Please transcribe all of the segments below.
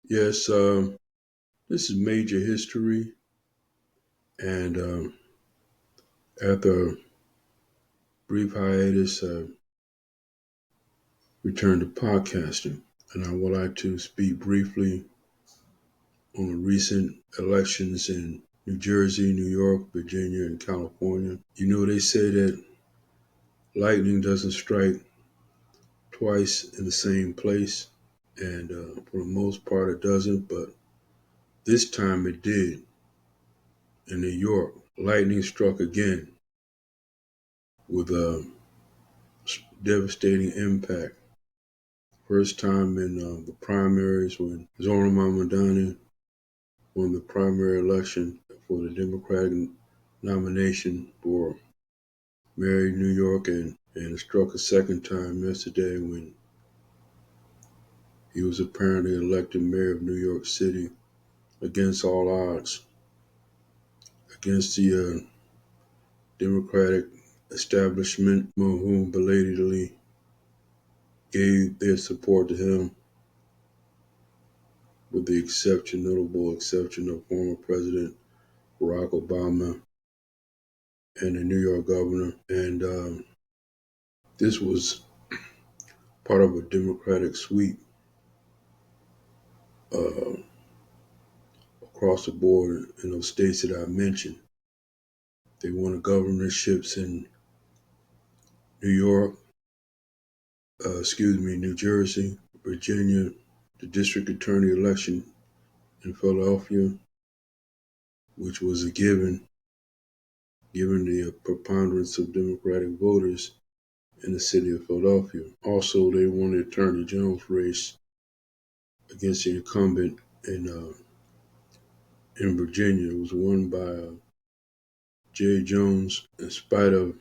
Yes, this is major history, and after a brief hiatus, I returned to podcasting. And I would like to speak briefly on the recent elections in New Jersey, New York, Virginia, and California. You know, they say that lightning doesn't strike twice in the same place, and for the most part, it doesn't, but this time it did in New York. Lightning struck again with a devastating impact. First time in the primaries when Zora Mamdani won the primary election for the Democratic nomination for mayor of New York, and it struck a second time yesterday when he was apparently elected mayor of New York City against all odds, against the Democratic establishment, whom belatedly gave their support to him, with the notable exception of former President Barack Obama and the New York governor. And this was part of a Democratic sweep uh, across the board in those states that I mentioned. They won the governorships in New York, New Jersey, Virginia, the district attorney election in Philadelphia, which was a given the preponderance of Democratic voters in the city of Philadelphia. Also, they won the attorney general's race against the incumbent in Virginia. It was won by Jay Jones, in spite of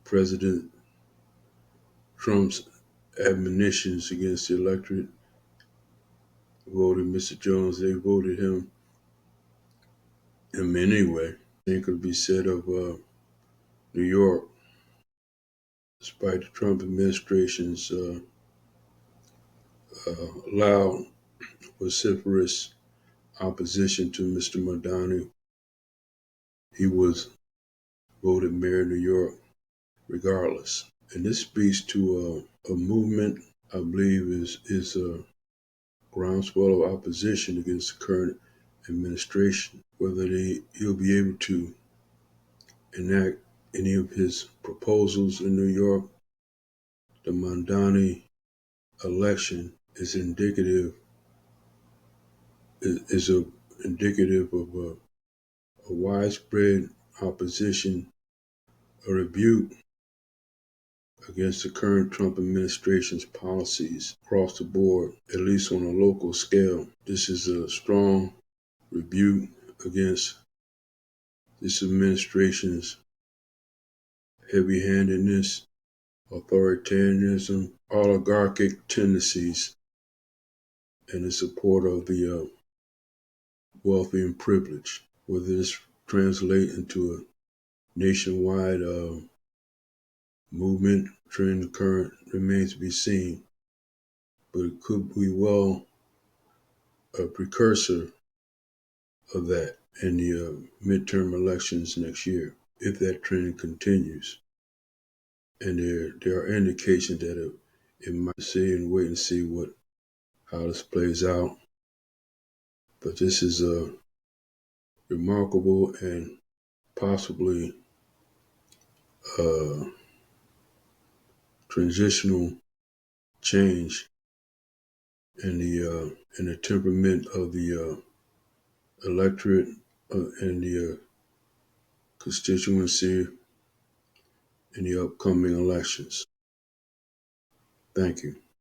President Trump's admonitions against the electorate. Voted Mr. Jones. They voted him anyway. Same could be said of New York, despite the Trump administration's loud, vociferous opposition to Mr. Mamdani. He was voted mayor of New York regardless. And this speaks to a movement I believe is a groundswell of opposition against the current administration. Whether he'll be able to enact any of his proposals in New York, the Mamdani election is indicative of a widespread opposition, a rebuke against the current Trump administration's policies across the board, at least on a local scale. This is a strong rebuke against this administration's heavy-handedness, authoritarianism, oligarchic tendencies, and the support of the wealthy and privileged. Whether this translates into a nationwide movement, trend current remains to be seen, but it could be well a precursor of that in the midterm elections next year, if that trend continues. And there are indications that it might see and wait and see how this plays out. But this is a remarkable and possibly transitional change in the temperament of the electorate and the constituency in the upcoming elections. Thank you.